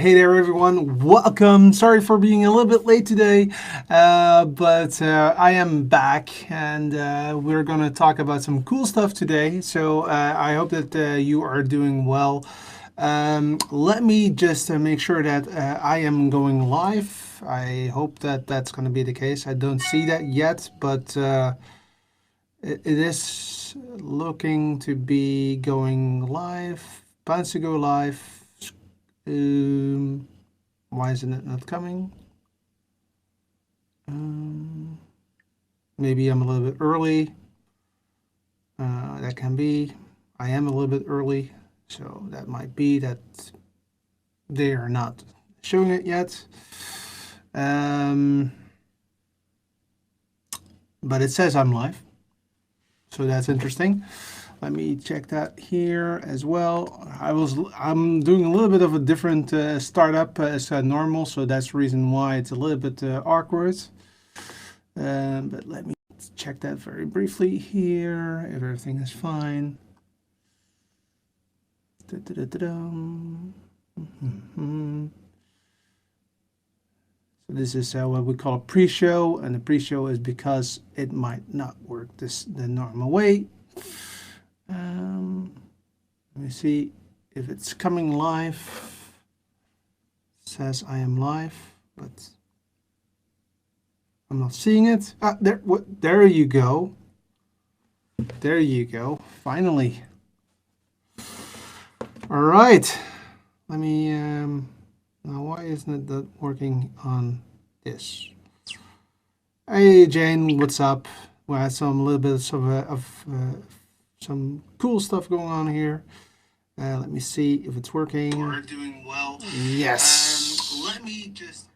Hey there, everyone. Welcome. Sorry for being a little bit late today, but I am back, and we're going to talk about some cool stuff today. So I hope that you are doing well. Let me just make sure that I am going live. I hope that that's going to be the case. I don't see that yet, but it is looking to be going live. Plans to go live. Why isn't it not coming? Maybe I'm a little bit early. That can be. I am a little bit early, so that might be that they are not showing it yet. But it says I'm live, so that's interesting. Let me check that here as well. I'm doing a little bit of a different startup as normal, so that's the reason why it's a little bit awkward. But let me check that very briefly here, if everything is fine. So this is what we call a pre-show, and the pre-show is because it might not work the normal way. Let me see if it's coming live. It says I am live, but I'm not seeing it. There you go. There you go. Finally. All right. Let me. Now, why isn't it that working on this? Hey, Jane. What's up? We had some little bit of some cool stuff going on here. Let me see if it's working. We're doing well. Yes. Let me just.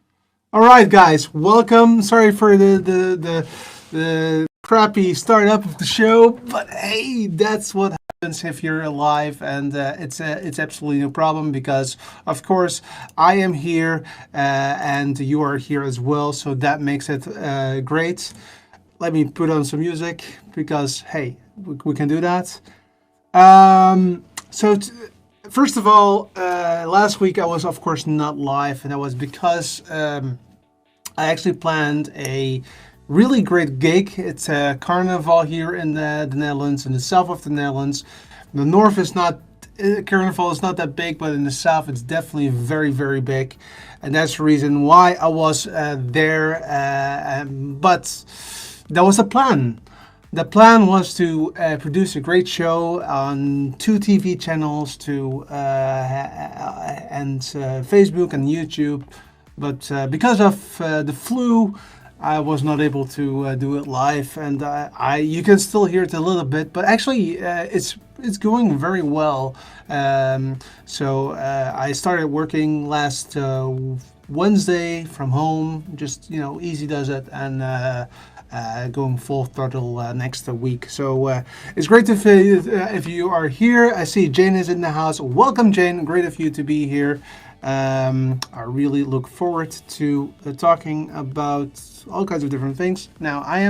All right, guys. Welcome. Sorry for the crappy startup of the show, but hey, that's what happens if you're alive, and it's absolutely no problem because, of course, I am here and you are here as well, so that makes it great. Let me put on some music because hey, we can do that. First of all, last week I was of course not live, and that was because I actually planned a really great gig. It's a carnival here in the Netherlands, in the south of the Netherlands. The north is not, carnival is not that big, but in the south it's definitely very, very big. And that's the reason why I was there. But that was the plan. The plan was to produce a great show on 2 TV channels and Facebook and YouTube. But because of the flu, I was not able to do it live, and you can still hear it a little bit. But actually, it's going very well. So I started working last Wednesday from home. Just easy does it, and going full throttle next week. So it's great to if you are here. I see Jane is in the house. Welcome, Jane. Great of you to be here. I really look forward to talking about all kinds of different things. Now, I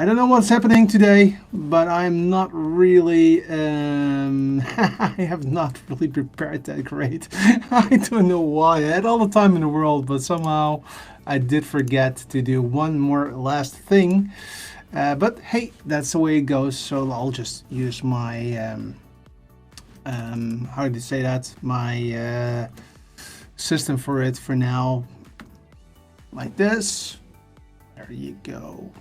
don't know what's happening today, but I'm not really, I have not really prepared that great. I don't know why. I had all the time in the world, but somehow I did forget to do one more last thing. But hey, that's the way it goes. So I'll just use my, how do you say that? My system for it for now. Like this. There you go.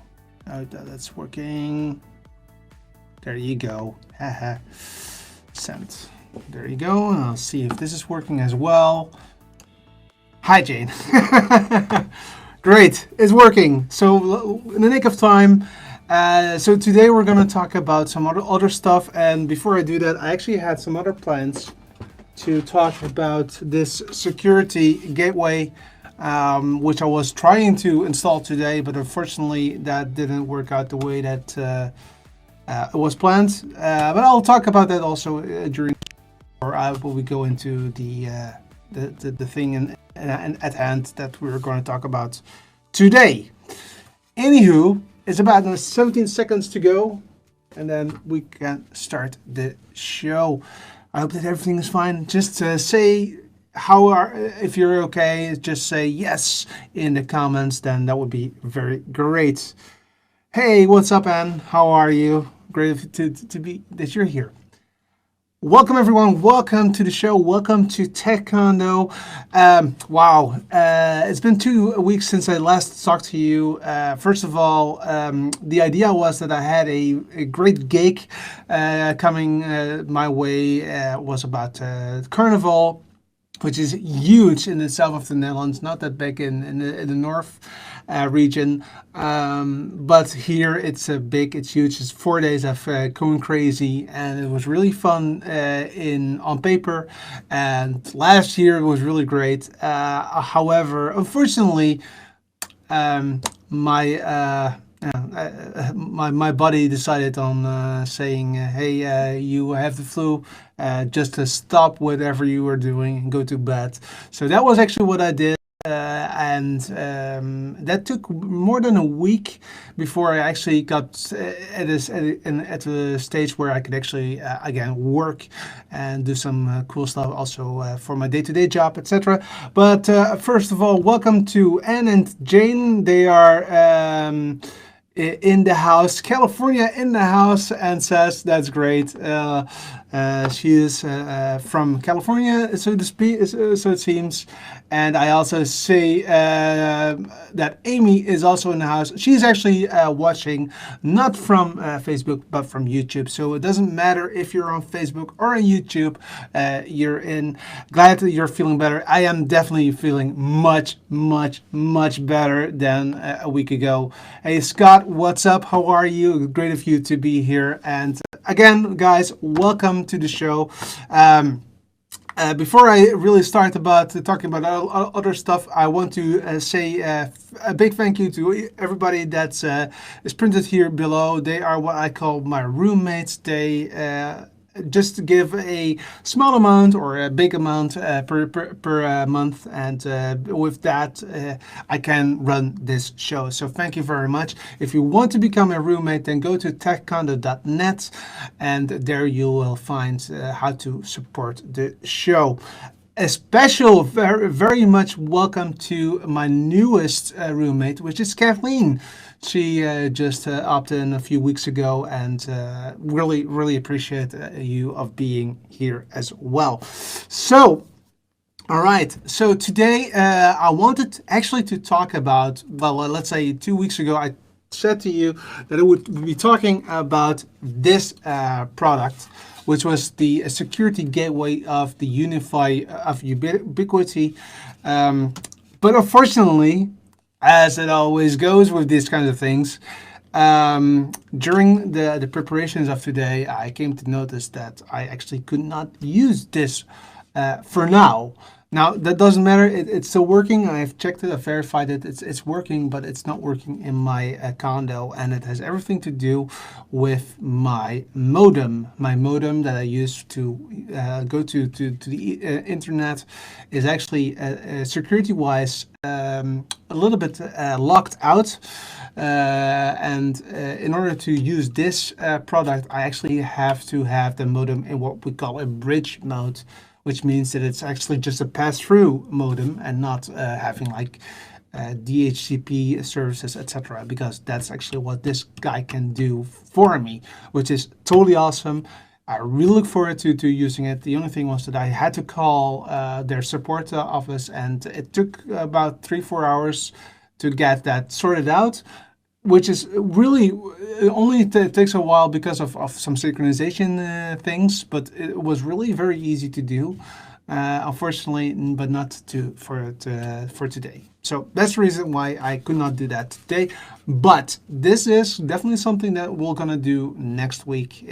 Oh, that's working. There you go. Haha. Sent. There you go. And I'll see if this is working as well. Hi, Jane. Great. It's working. So in the nick of time. So today we're going to talk about some other stuff. And before I do that, I actually had some other plans to talk about this security gateway, which I was trying to install today, but unfortunately that didn't work out the way that it was planned. But I'll talk about that also during, or when we go into the thing at hand that we're going to talk about today. Anywho, it's about 17 seconds to go, and then we can start the show. I hope that everything is fine. Just say how are if you're okay, just say yes in the comments. Then that would be very great. Hey, what's up, Anne? How are you? Great to be that you're here. Welcome, everyone. Welcome to the show. Welcome to Taekwondo. Wow, it's been 2 weeks since I last talked to you. First of all, the idea was that I had a great gig coming my way. Was about Carnival, which is huge in the south of the Netherlands, not that big in the north region. But here it's big, it's huge. It's 4 days of going crazy, and it was really fun in on paper. And last year it was really great. However, unfortunately, my my buddy decided on saying, "Hey, you have the flu. Just to stop whatever you were doing and go to bed." So that was actually what I did. And that took more than a week before I actually got at a stage where I could actually again work and do some cool stuff also for my day-to-day job, etc. But first of all, welcome to Anne and Jane. They are in the house, California in the house, and says that's great. She is from California, so to speak, so it seems. And I also say that Amy is also in the house. She's actually watching, not from Facebook, but from YouTube. So it doesn't matter if you're on Facebook or on YouTube. You're in. Glad that you're feeling better. I am definitely feeling much, much, much better than a week ago. Hey, Scott, what's up? How are you? Great of you to be here. And again, guys, welcome to the show. Before I really start about talking about other stuff, I want to say a big thank you to everybody that's is printed here below. They are what I call my roommates. They just give a small amount or a big amount per month, and with that I can run this show. So thank you very much. If you want to become a roommate, then go to techcondo.net, and there you will find how to support the show. A special, very, very much welcome to my newest roommate, which is Kathleen. She just opted in a few weeks ago, and really, really appreciate you of being here as well. So, all right. So today I wanted actually to talk about, well, let's say 2 weeks ago, I said to you that I would be talking about this product, which was the security gateway of the Unify of Ubiquity. But unfortunately, as it always goes with these kinds of things, during the preparations of today, I came to notice that I actually could not use this for now. Now, that doesn't matter. It's still working. I've checked it. I've verified it. It's working, but it's not working in my condo. And it has everything to do with my modem. My modem that I use to go to the internet is actually security-wise a little bit locked out. And in order to use this product, I actually have to have the modem in what we call a bridge mode, which means that it's actually just a pass-through modem and not having like DHCP services, etc. Because that's actually what this guy can do for me, which is totally awesome. I really look forward to using it. The only thing was that I had to call their support office, and it took about 3-4 hours to get that sorted out, which is really, it only takes a while because of some synchronization things, but it was really very easy to do, unfortunately, but not for today. So that's the reason why I could not do that today. But this is definitely something that we're gonna do next week,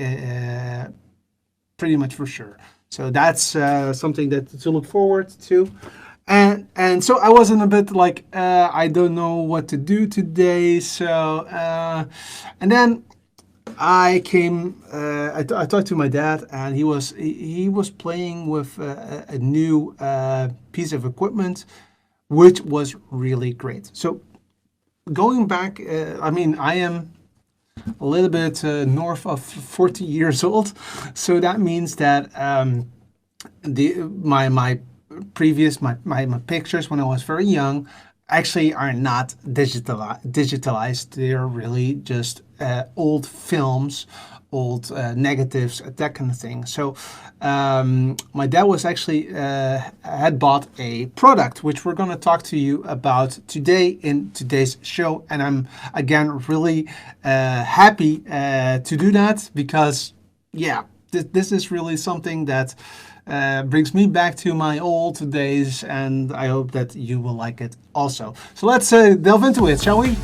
pretty much for sure. So that's something that to look forward to. And so I wasn't a bit like, I don't know what to do today. So, and then I came, I talked to my dad, and he was playing with a new piece of equipment, which was really great. So going back, I mean, I am a little bit north of 40 years old. So that means that my my pictures when I was very young actually are not digitalized. They're really just old films, old negatives, that kind of thing. So my dad was actually had bought a product which we're going to talk to you about today in today's show, and I'm again really happy to do that because yeah, this is really something that brings me back to my old days, and I hope that you will like it also. So let's delve into it, shall we?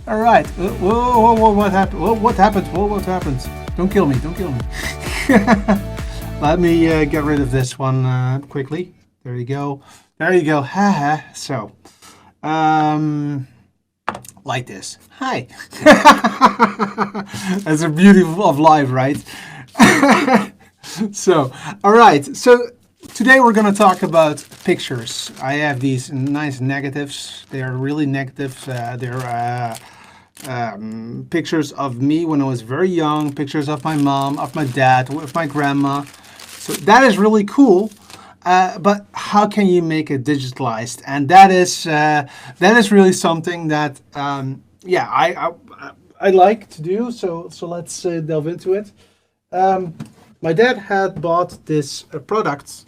All right. Whoa, what happened? What happened? What happened? Don't kill me. Don't kill me. Let me get rid of this one quickly. There you go. There you go. Haha. So, like this. Hi. That's the beauty of life, right? So, all right. So today we're going to talk about pictures. I have these nice negatives. They are really negative. They're pictures of me when I was very young, pictures of my mom, of my dad, with my grandma. So that is really cool. But how can you make it digitalized? And that is really something that yeah, I like to do. So let's delve into it. My dad had bought this product,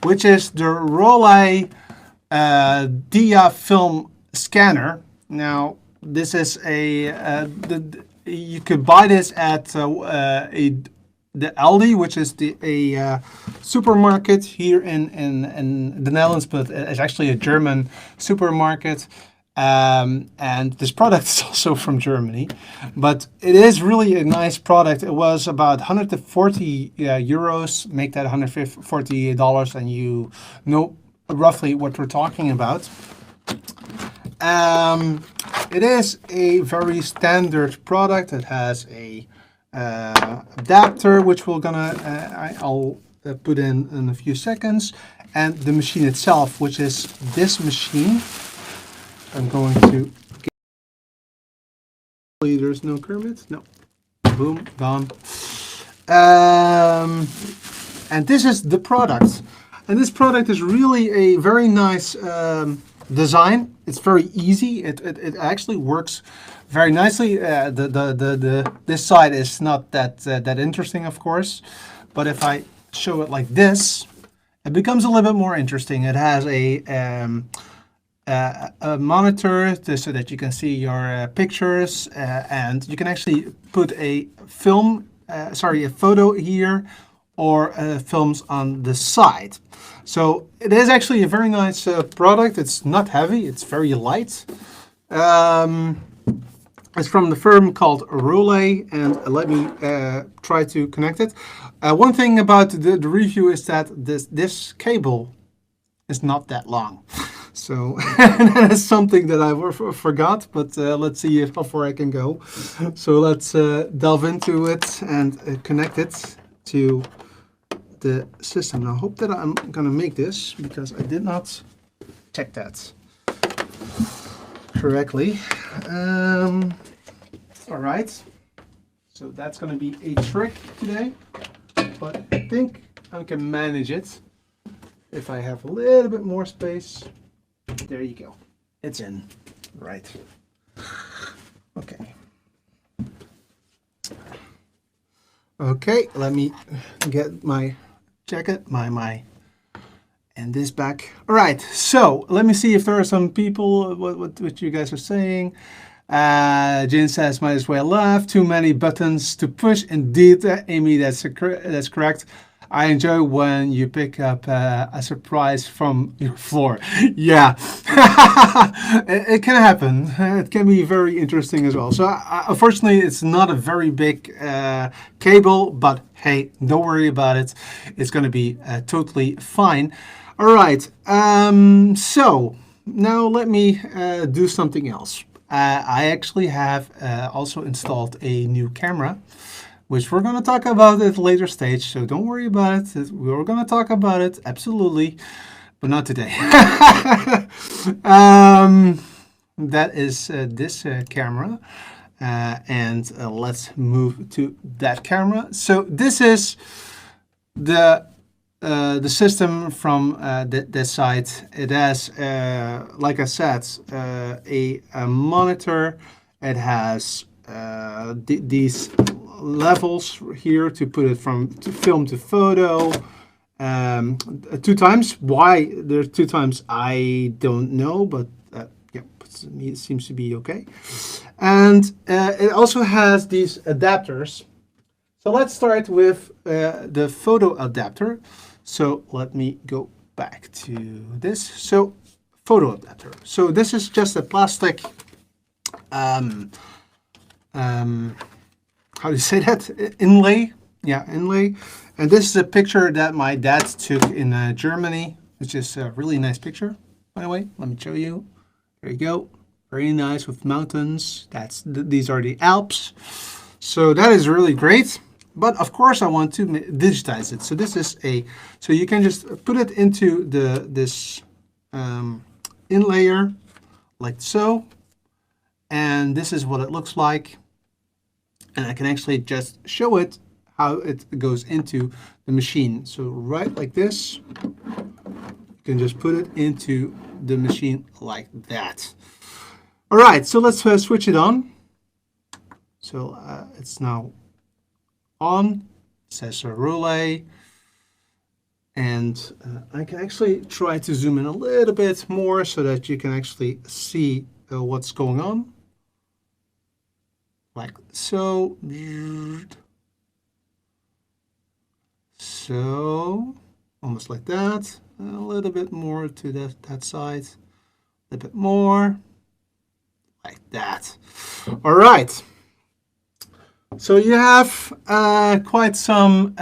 which is the Rollei Film Scanner. Now, this is you could buy this at the Aldi, which is a supermarket here in the Netherlands, but it's actually a German supermarket. And this product is also from Germany, but it is really a nice product. It was about 140 euros, make that $140, and you know roughly what we're talking about. It is a very standard product. It has a adapter, which I'll put in a few seconds, and the machine itself, which is this machine. I'm going to get. There's no Kermit. No. Boom. Gone. And this is the product. And this product is really a very nice design. It's very easy. It actually works very nicely. This side is not that interesting, of course. But if I show it like this, it becomes a little bit more interesting. It has a monitor so that you can see your pictures, and you can actually put a photo here, or films on the side. So it is actually a very nice product. It's not heavy, it's very light. It's from the firm called Rollei, and let me try to connect it. One thing about the review is that this cable is not that long. So that is something that I forgot, but let's see how far I can go. So let's delve into it and connect it to the system. Now, I hope that I'm gonna make this, because I did not check that correctly. All right, so that's gonna be a trick today, but I think I can manage it if I have a little bit more space. There you go. It's in. Right. Okay. Okay, let me get my jacket, and this back. All right, so let me see if there are some people, what you guys are saying. Jane says, might as well laugh. Too many buttons to push. Indeed, Amy, that's correct. I enjoy when you pick up a surprise from your floor. Yeah, it can happen. It can be very interesting as well. So unfortunately, it's not a very big cable, but hey, don't worry about it. It's going to be totally fine. All right, so now let me do something else. I actually have also installed a new camera, which we're going to talk about at a later stage. So don't worry about it. We're going to talk about it, absolutely, but not today. That is this camera. And let's move to that camera. So this is the system from this side. It has, like I said, a monitor. It has these levels here to put it from film to photo. 2 times. Why there's 2 times, I don't know, but yeah, it seems to be okay. And it also has these adapters. So let's start with the photo adapter. So let me go back to this. So photo adapter. So this is just a plastic, how do you say that? Inlay. Yeah, inlay. And this is a picture that my dad took in Germany, which is a really nice picture, by the way. Let me show you. There you go. Very nice with mountains. These are the Alps. So that is really great. But of course I want to digitize it. So this is so you can just put it into this inlayer like so. And this is what it looks like. And I can actually just show it how it goes into the machine. So right like this, you can just put it into the machine like that. All right, so let's switch it on. So it's now on. It says Rollei. And I can actually try to zoom in a little bit more so that you can actually see what's going on. Like so. So, almost like that. A little bit more to that side. A little bit more. Like that. All right. So you have quite some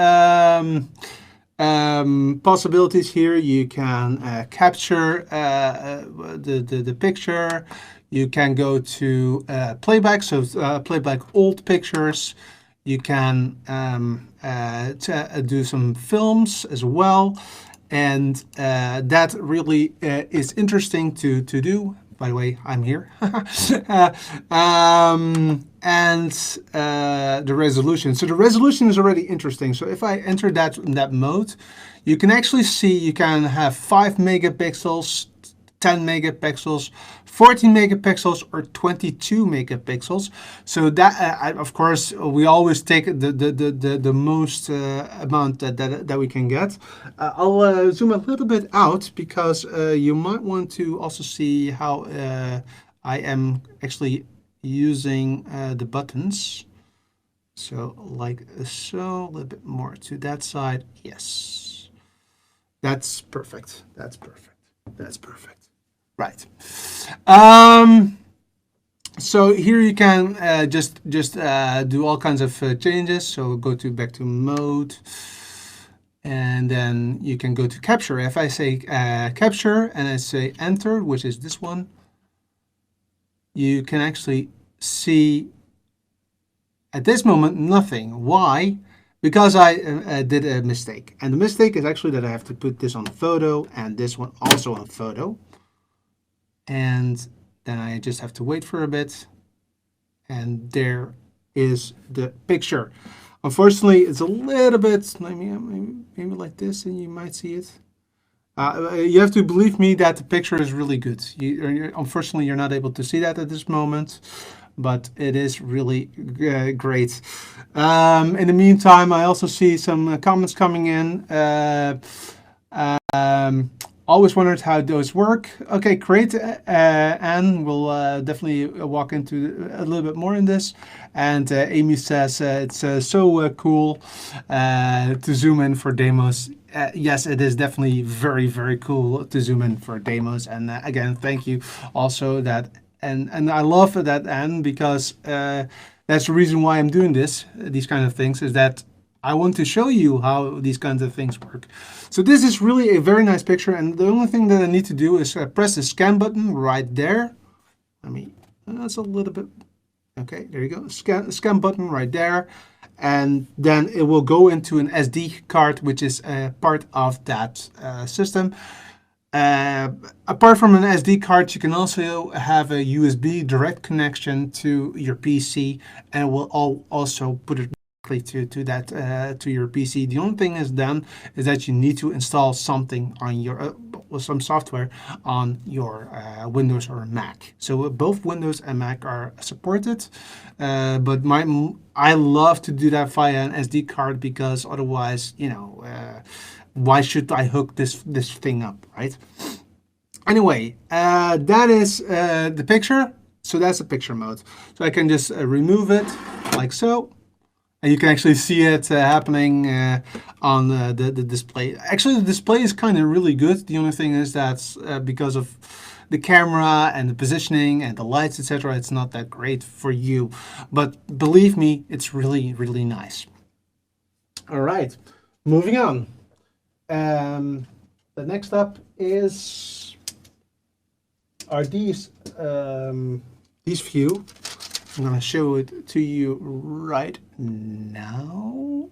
possibilities here. You can capture the picture. You can go to playback, so playback old pictures. You can do some films as well, and that really is interesting to do. By the way, I'm here. And the resolution. So the resolution is already interesting. So if I enter that in that mode, you can actually see you can have 5 megapixels, 10 megapixels, 14 megapixels, or 22 megapixels. So that, of course, we always take the most amount that we can get. I'll zoom a little bit out because you might want to also see how I am actually using the buttons. So like so, a little bit more to that side. Yes, that's perfect. That's perfect. That's perfect. Right. So here you can just do all kinds of changes. So go back to mode, and then you can go to capture. If I say capture and I say enter, which is this one, you can actually see at this moment nothing. Why? Because I did a mistake, and the mistake is actually that I have to put this on photo and this one also on photo. And then I just have to wait for a bit, and there is the picture. Unfortunately, it's a little bit maybe like this, and you might see it. You have to believe me that the picture is really good. Unfortunately, you're not able to see that at this moment, but it is really great. In the meantime, I also see some comments coming in. Always wondered how those work. Okay, great. Anne will definitely walk into a little bit more in this. And Amy says it's so cool to zoom in for demos. Yes, it is definitely very, very cool to zoom in for demos. And again, thank you also that. And I love that, Anne, because that's the reason why I'm doing these kind of things, is that I want to show you how these kinds of things work. So this is really a very nice picture, and the only thing that I need to do is press the scan button right there. That's a little bit, okay, there you go, scan button right there. and then it will go into an SD card, which is a part of that system. Apart from an SD card, you can also have a USB direct connection to your PC, and it will also put it to that to your PC. The only thing is that you need to install something on your some software on your Windows or Mac. So both Windows and Mac are supported, but I love to do that via an SD card, because otherwise, why should I hook this thing up, right? Anyway, that is the picture. So that's the picture mode. So I can just remove it like so. And you can actually see it happening on the display. Actually, the display is kind of really good. The only thing is that because of the camera and the positioning and the lights, etc., it's not that great for you. But believe me, it's really, really nice. All right, moving on. The next up are these few. I'm going to show it to you right now.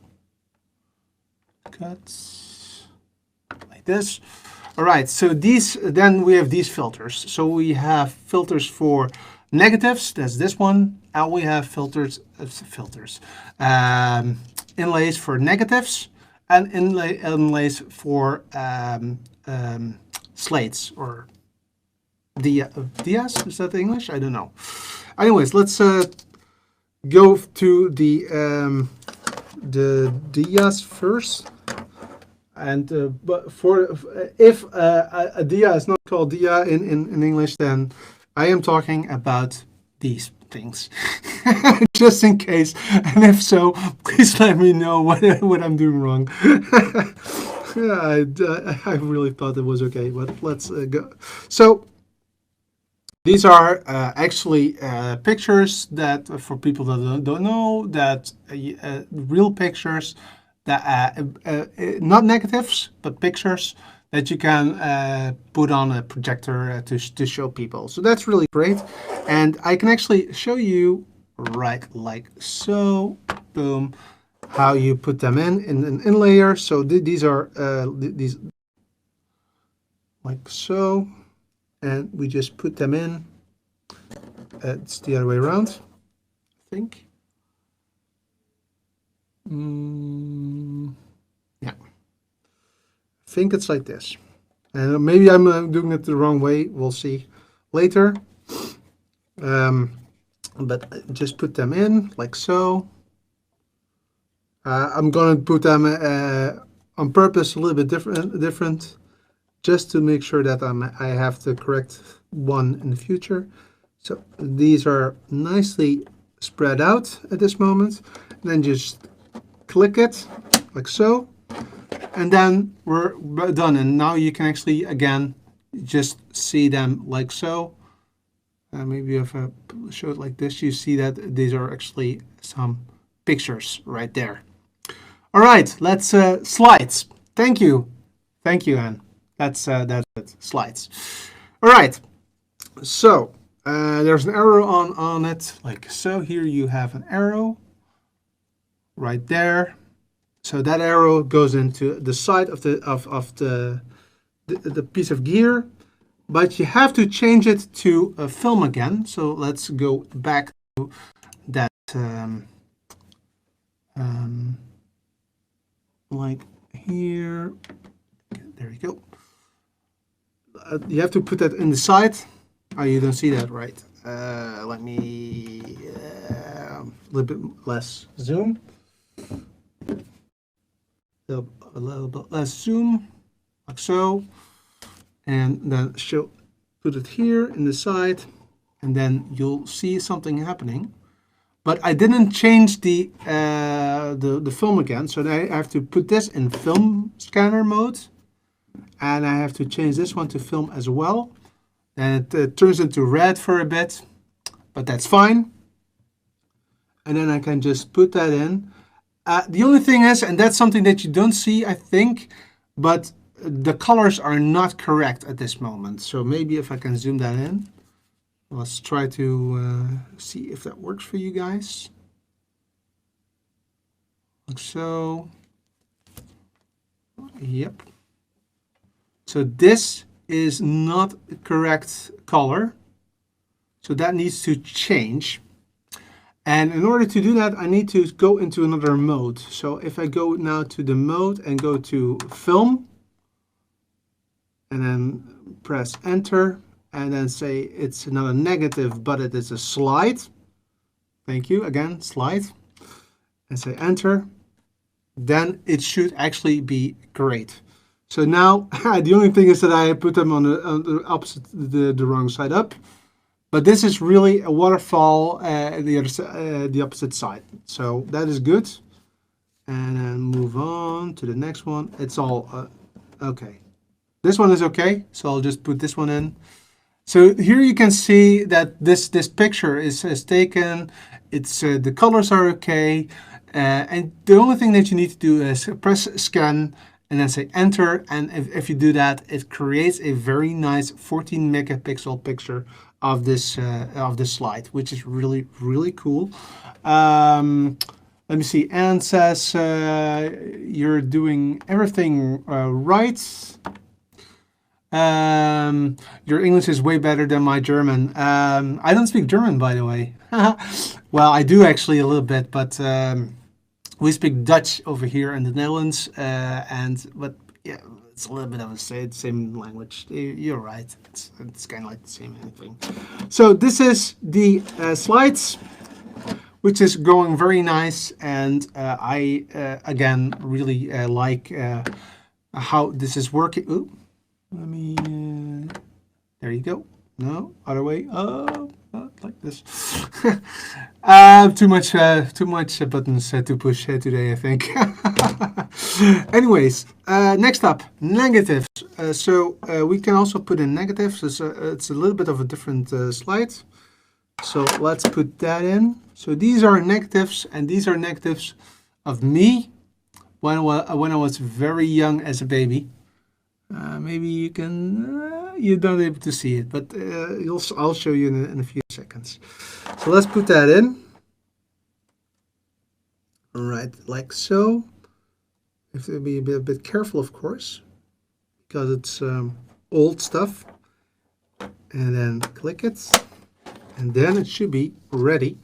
Cuts like this. All right, so then we have these filters. So we have filters for negatives, that's this one, and we have inlays for negatives, and inlays for slates or dias. Is that English? I don't know. Anyways, let's go to the dias first. And but if a dia is not called dia in English, then I am talking about these things, just in case. And if so, please let me know what I'm doing wrong. Yeah, I really thought it was okay, but let's go. So these are actually pictures that, for people that don't know, that real pictures, that not negatives, but pictures that you can put on a projector to show people. So that's really great. And I can actually show you right like so, boom, how you put them in an inlayer. So these are these like so. And we just put them in. It's the other way around, I think. Yeah, I think it's like this. And maybe I'm doing it the wrong way. We'll see later. But just put them in like so. I'm going to put them on purpose a little bit different. Just to make sure that I have the correct one in the future. So these are nicely spread out at this moment. And then just click it like so. And then we're done. And now you can actually, again, just see them like so. Maybe if I show it like this, you see that these are actually some pictures right there. All right, let's slides. Thank you, Anne. That's it. Slides. All right. So there's an arrow on it, like so. Here you have an arrow right there. So that arrow goes into the side of the piece of gear, but you have to change it to a film again. So let's go back to that like here. There you go. You have to put that in the side. Oh, you don't see that, right? Let me a little bit less zoom. A little bit less zoom, like so. And then put it here in the side, and then you'll see something happening. But I didn't change the film again, so I have to put this in film scanner mode. And I have to change this one to film as well. And it turns into red for a bit, but that's fine. And then I can just put that in. The only thing is, and that's something that you don't see, I think, but the colors are not correct at this moment. So maybe if I can zoom that in. Let's try to see if that works for you guys. like so. Yep. So this is not the correct color. So that needs to change. And in order to do that, I need to go into another mode. So if I go now to the mode and go to film, and then press enter, and then say it's not a negative, but it is a slide. Thank you, again, slide. And say enter, then it should actually be great. So now, the only thing is that I put them on the opposite, the wrong side up. But this is really a waterfall, the opposite side. So that is good. And then move on to the next one. It's all okay. This one is okay, so I'll just put this one in. So here you can see that this picture is taken. It's the colors are okay, and the only thing that you need to do is press scan and then say enter. And if you do that, it creates a very nice 14 megapixel picture of this slide, which is really, really cool. Let me see. Anne says you're doing everything right. Your English is way better than my German. I don't speak German, by the way. Well, I do actually a little bit, but we speak Dutch over here in the Netherlands, but yeah, it's a little bit of the same language. You're right. It's kind of like the same thing. So this is the slides, which is going very nice, and I again really like how this is working. Ooh, let me. There you go. No, other way. Oh, like this. Too much buttons to push today, I think. Anyways, next up, negatives. So we can also put in negatives. It's a little bit of a different slide. So let's put that in. So these are negatives, and these are negatives of me when I was very young as a baby. Maybe you can, you're not able to see it, but I'll show you in a few seconds. So let's put that in. All right, like so. You have to be a bit careful, of course, because it's old stuff. And then click it, and then it should be ready.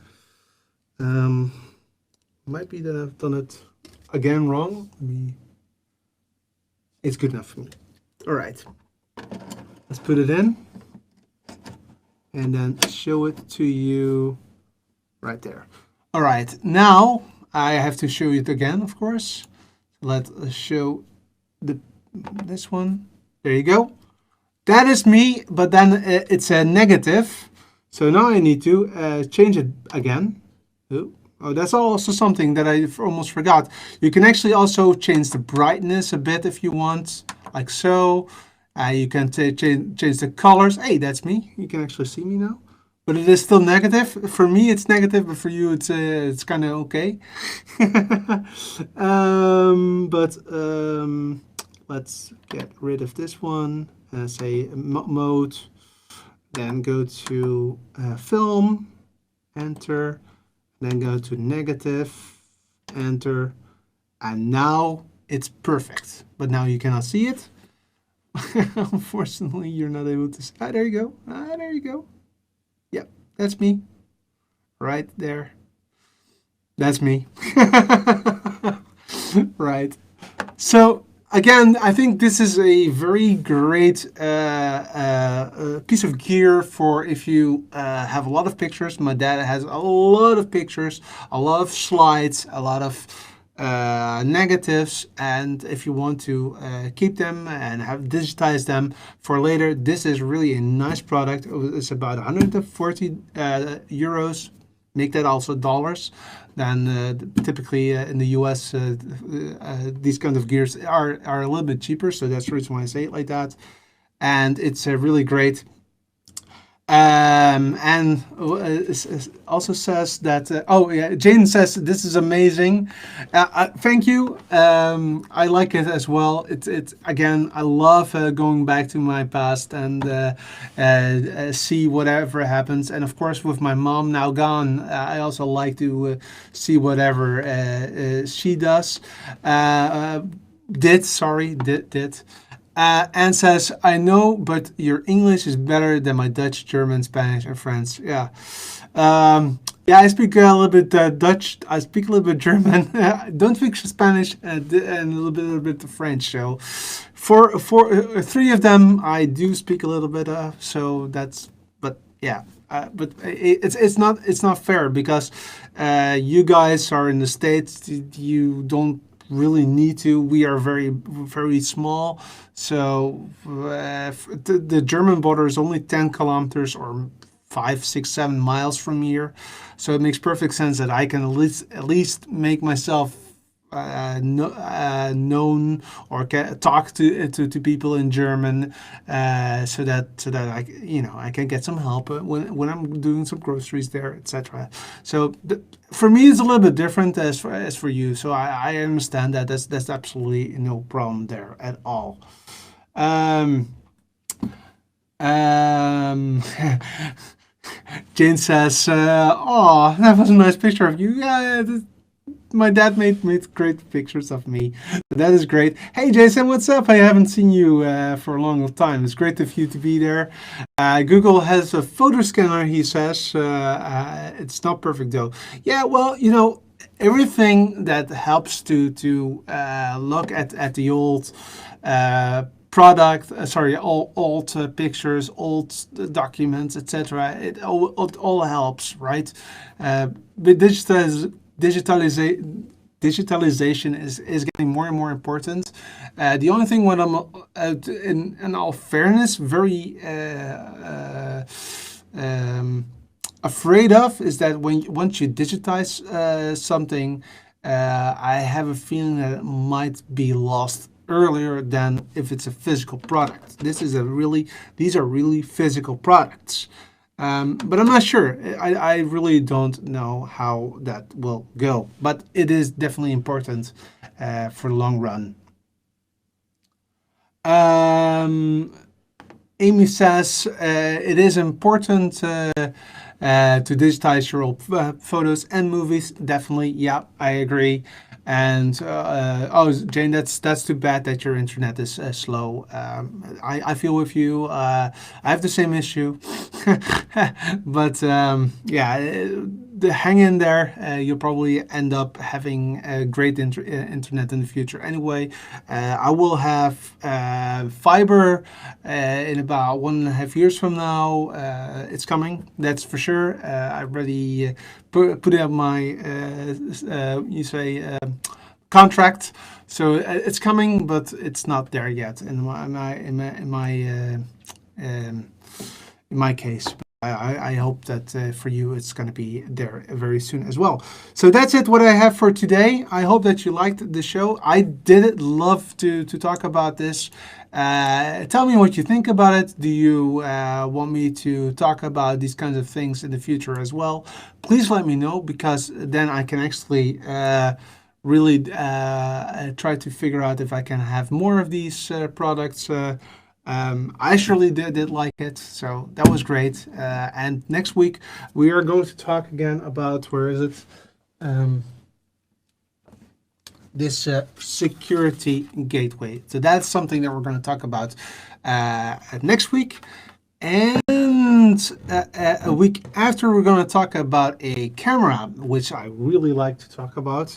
Might be that I've done it again wrong. It's good enough for me. All right, let's put it in and then show it to you right there. All right, now I have to show it again, of course. Let's show this one. There you go. That is me, but then it's a negative. So now I need to change it again. Oh, that's also something that I almost forgot. You can actually also change the brightness a bit if you want, like so. You can change the colors. Hey, that's me. You can actually see me now. But it is still negative. For me, it's negative, but for you, it's kind of okay. Let's get rid of this one. Say mode. Then go to film, enter. Then go to negative, enter, and now it's perfect. But now you cannot see it. Unfortunately, you're not able to see. Ah, there you go. Ah, there you go. Yep, that's me. Right there. That's me. Right. So again, I think this is a very great piece of gear for if you have a lot of pictures. My dad has a lot of pictures, a lot of slides, a lot of negatives, and if you want to keep them and have digitize them for later, this is really a nice product. It's about 140 euros. Make that also dollars. Then typically in the US, these kind of gears are a little bit cheaper, so that's the reason why I say it like that. And it's really great. And also says that, oh yeah, Jane says this is amazing. Thank you. I like it as well. It's again, I love going back to my past and see whatever happens. And of course, with my mom now gone, I also like to see whatever she does. Did. And says, I know, but your English is better than my Dutch, German, Spanish, and French. Yeah. Yeah, I speak a little bit Dutch. I speak a little bit German. I don't speak Spanish and a little bit of French. So, for three of them, I do speak a little bit of. So that's, but yeah, but it's not fair because you guys are in the States. You don't really need to. We are very small. So the German border is only 10 kilometers or 5, 6, 7 miles from here. So it makes perfect sense that I can at least make myself known or talk to people in German, so that I can get some help when I'm doing some groceries there, etc. So for me, it's a little bit different as for you. So I understand that. That's absolutely no problem there at all. Um, um, Jane says, "Oh, that was a nice picture of you. Yeah, my dad made great pictures of me. So that is great. Hey, Jason, what's up? I haven't seen you for a long time. It's great of you to be there. Google has a photo scanner, he says. It's not perfect, though. Yeah, well, everything that helps to look at the old product, old pictures, old documents, etc. It all helps, right? But digitalization is getting more and more important. The only thing what I'm, in all fairness, very afraid of is that once you digitize something, I have a feeling that it might be lost earlier than if it's a physical product. These are really physical products. But I'm not sure. I really don't know how that will go. But it is definitely important for the long run. Um, Amy says it is important to digitize your old photos and movies. Definitely, yeah, I agree. And oh, Jane, that's too bad that your internet is slow. I feel with you. I have the same issue, but yeah, hang in there. You'll probably end up having a great internet in the future. Anyway, I will have fiber in about 1.5 years from now. It's coming, that's for sure. I already put out my contract, so it's coming, but it's not there yet in my case. I hope that for you it's going to be there very soon as well. So that's it, what I have for today. I hope that you liked the show. I did love to talk about this. Tell me what you think about it. Do you want me to talk about these kinds of things in the future as well? Please let me know, because then I can actually really try to figure out if I can have more of these products. I surely did like it, so that was great. And next week we are going to talk again about, where is it? This security gateway. So that's something that we're going to talk about next week. And a week after, we're going to talk about a camera, which I really like to talk about,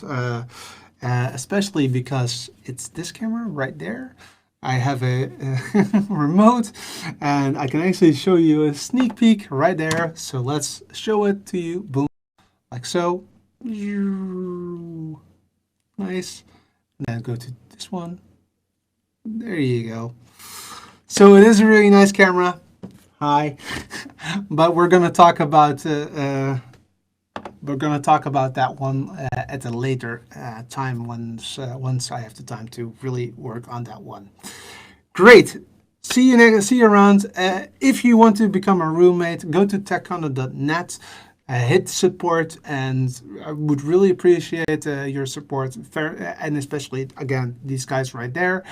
especially because it's this camera right there. I have a remote, and I can actually show you a sneak peek right there. So let's show it to you. Boom, like so. Nice. And then go to this one. There you go. So it is a really nice camera. Hi. But we're gonna talk about that one at a later time, once I have the time to really work on that one. Great. See you around. If you want to become a roommate, go to techcondo.net, hit support, and I would really appreciate your support, and especially, again, these guys right there.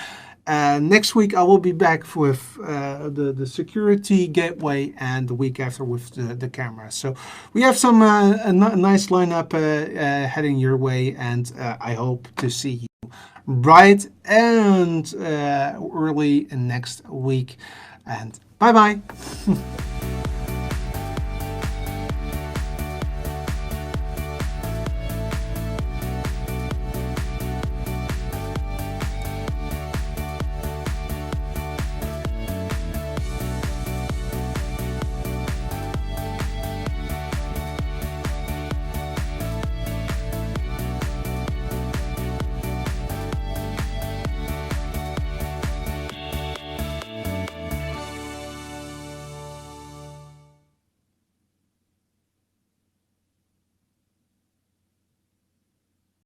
Next week I will be back with the security gateway, and the week after with the camera. So we have some nice lineup heading your way, and I hope to see you bright and early next week. And bye bye.